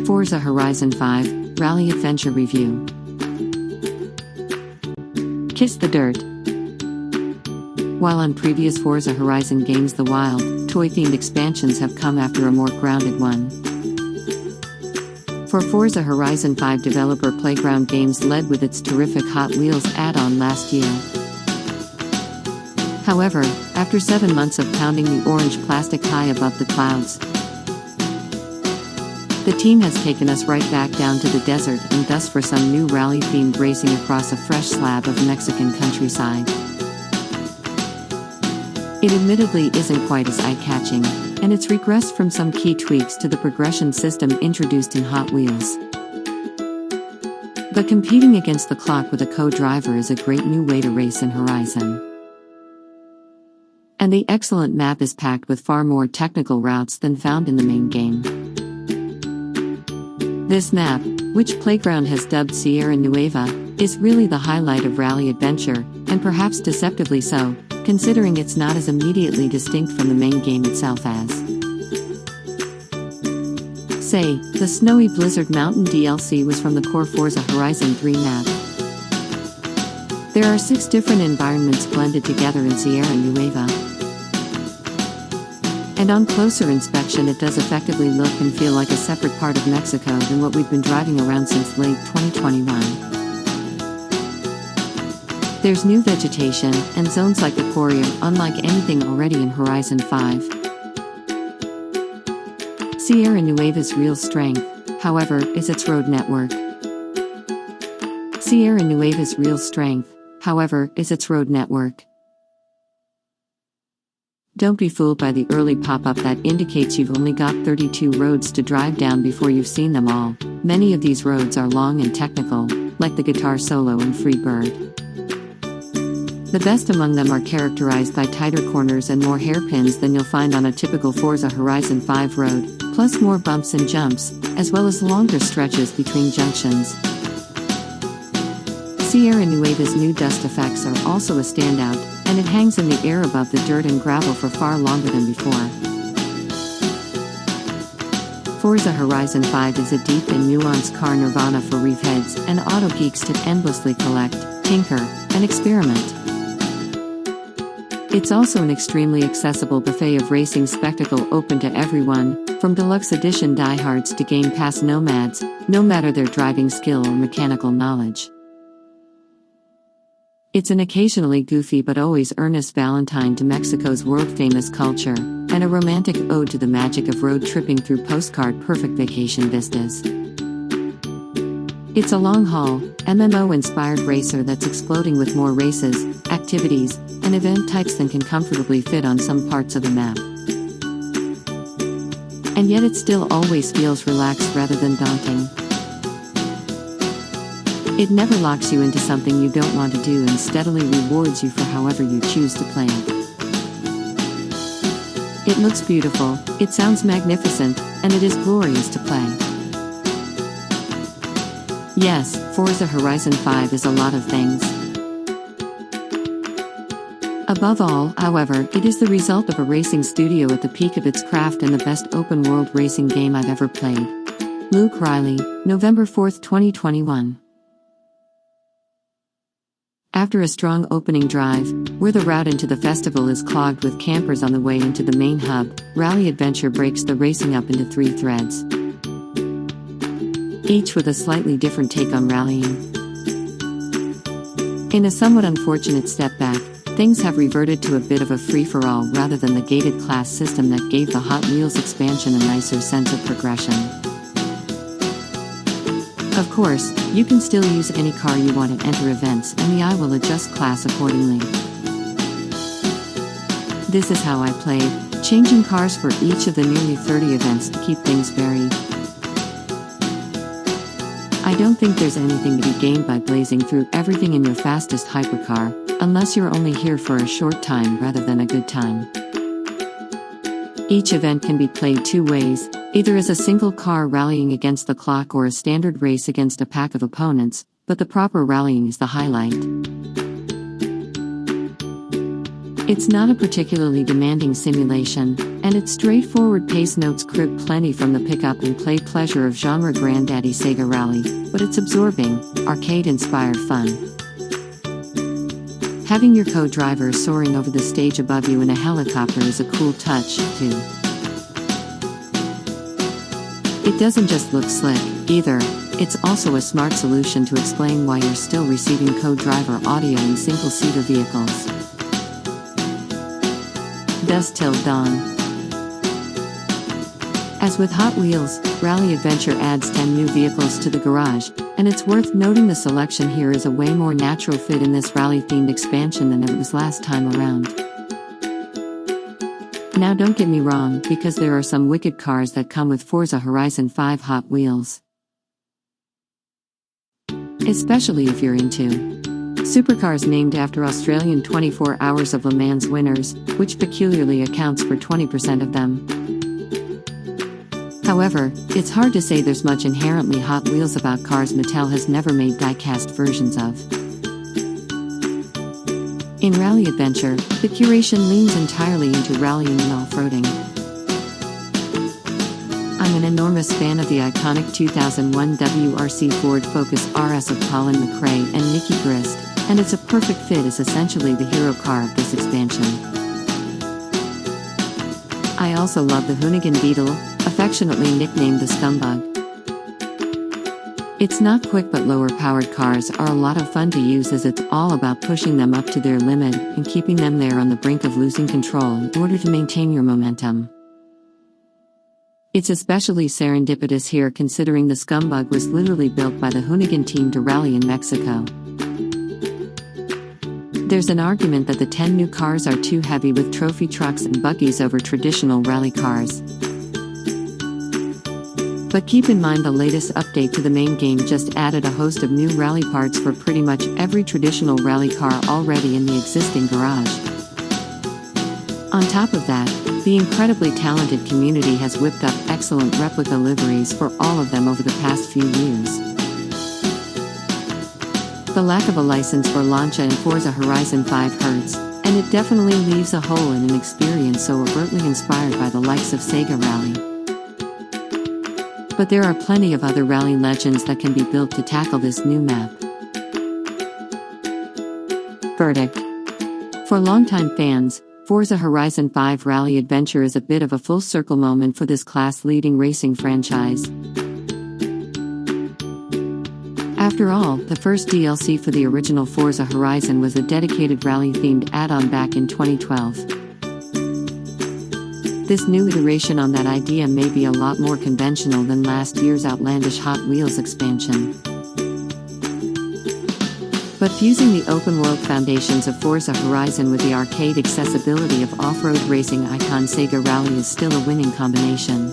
Forza Horizon 5 Rally Adventure Review. Kiss the Dirt. While on previous Forza Horizon games the wild, toy-themed expansions have come after a more grounded one. For Forza Horizon 5 developer Playground Games led with its terrific Hot Wheels add-on last year. However, after 7 months of pounding the orange plastic high above the clouds, the team has taken us right back down to the desert and thus for some new rally-themed racing across a fresh slab of Mexican countryside. It admittedly isn't quite as eye-catching, and it's regressed from some key tweaks to the progression system introduced in Hot Wheels. But competing against the clock with a co-driver is a great new way to race in Horizon. And the excellent map is packed with far more technical routes than found in the main game. This map, which Playground has dubbed Sierra Nueva, is really the highlight of Rally Adventure, and perhaps deceptively so, considering it's not as immediately distinct from the main game itself as, say, the Snowy Blizzard Mountain DLC was from the core Forza Horizon 3 map. There are 6 different environments blended together in Sierra Nueva. And on closer inspection it does effectively look and feel like a separate part of Mexico than what we've been driving around since late 2021. There's new vegetation, and zones like the quarry are unlike anything already in Horizon 5. Sierra Nueva's real strength, however, is its road network. Sierra Nueva's real strength, however, is its road network. Don't be fooled by the early pop-up that indicates you've only got 32 roads to drive down before you've seen them all. Many of these roads are long and technical, like the guitar solo in Free Bird. The best among them are characterized by tighter corners and more hairpins than you'll find on a typical Forza Horizon 5 road, plus more bumps and jumps, as well as longer stretches between junctions. Sierra Nueva's new dust effects are also a standout, and it hangs in the air above the dirt and gravel for far longer than before. Forza Horizon 5 is a deep and nuanced car nirvana for reef heads and auto geeks to endlessly collect, tinker, and experiment. It's also an extremely accessible buffet of racing spectacle open to everyone, from deluxe edition diehards to Game Pass nomads, no matter their driving skill or mechanical knowledge. It's an occasionally goofy but always earnest valentine to Mexico's world-famous culture, and a romantic ode to the magic of road tripping through postcard-perfect vacation vistas. It's a long-haul, MMO-inspired racer that's exploding with more races, activities, and event types than can comfortably fit on some parts of the map. And yet it still always feels relaxed rather than daunting. It never locks you into something you don't want to do and steadily rewards you for however you choose to play it. It looks beautiful, it sounds magnificent, and it is glorious to play. Yes, Forza Horizon 5 is a lot of things. Above all, however, it is the result of a racing studio at the peak of its craft and the best open-world racing game I've ever played. Luke Riley, November 4, 2021. After a strong opening drive, where the route into the festival is clogged with campers on the way into the main hub, Rally Adventure breaks the racing up into 3 threads, each with a slightly different take on rallying. In a somewhat unfortunate step back, things have reverted to a bit of a free-for-all rather than the gated class system that gave the Hot Wheels expansion a nicer sense of progression. Of course, you can still use any car you want to enter events and the AI will adjust class accordingly. This is how I played, changing cars for each of the nearly 30 events to keep things varied. I don't think there's anything to be gained by blazing through everything in your fastest hypercar, unless you're only here for a short time rather than a good time. Each event can be played 2 ways, either as a single car rallying against the clock or a standard race against a pack of opponents, but the proper rallying is the highlight. It's not a particularly demanding simulation, and its straightforward pace notes crib plenty from the pick-up-and-play pleasure of genre granddaddy Sega Rally, but it's absorbing, arcade-inspired fun. Having your co-driver soaring over the stage above you in a helicopter is a cool touch, too. It doesn't just look slick, either. It's also a smart solution to explain why you're still receiving co-driver audio in single-seater vehicles. Dusk till dawn. As with Hot Wheels, Rally Adventure adds 10 new vehicles to the garage, and it's worth noting the selection here is a way more natural fit in this rally-themed expansion than it was last time around. Now don't get me wrong, because there are some wicked cars that come with Forza Horizon 5 Hot Wheels. Especially if you're into supercars named after Australian 24 Hours of Le Mans winners, which peculiarly accounts for 20% of them. However, it's hard to say there's much inherently Hot Wheels about cars Mattel has never made die-cast versions of. In Rally Adventure, the curation leans entirely into rallying and off-roading. I'm an enormous fan of the iconic 2001 WRC Ford Focus RS of Colin McRae and Nicky Grist, and it's a perfect fit as essentially the hero car of this expansion. I also love the Hoonigan Beetle, affectionately nicknamed the Scumbug. Its not quick but lower-powered cars are a lot of fun to use as it's all about pushing them up to their limit and keeping them there on the brink of losing control in order to maintain your momentum. It's especially serendipitous here considering the Scumbug was literally built by the Hoonigan team to rally in Mexico. There's an argument that the 10 new cars are too heavy with trophy trucks and buggies over traditional rally cars. But keep in mind the latest update to the main game just added a host of new rally parts for pretty much every traditional rally car already in the existing garage. On top of that, the incredibly talented community has whipped up excellent replica liveries for all of them over the past few years. The lack of a license for Lancia and Forza Horizon 5 hurts, and it definitely leaves a hole in an experience so overtly inspired by the likes of Sega Rally. But there are plenty of other rally legends that can be built to tackle this new map. Verdict. For longtime fans, Forza Horizon 5 Rally Adventure is a bit of a full-circle moment for this class-leading racing franchise. After all, the first DLC for the original Forza Horizon was a dedicated rally-themed add-on back in 2012. This new iteration on that idea may be a lot more conventional than last year's outlandish Hot Wheels expansion. But fusing the open-world foundations of Forza Horizon with the arcade accessibility of off-road racing icon Sega Rally is still a winning combination.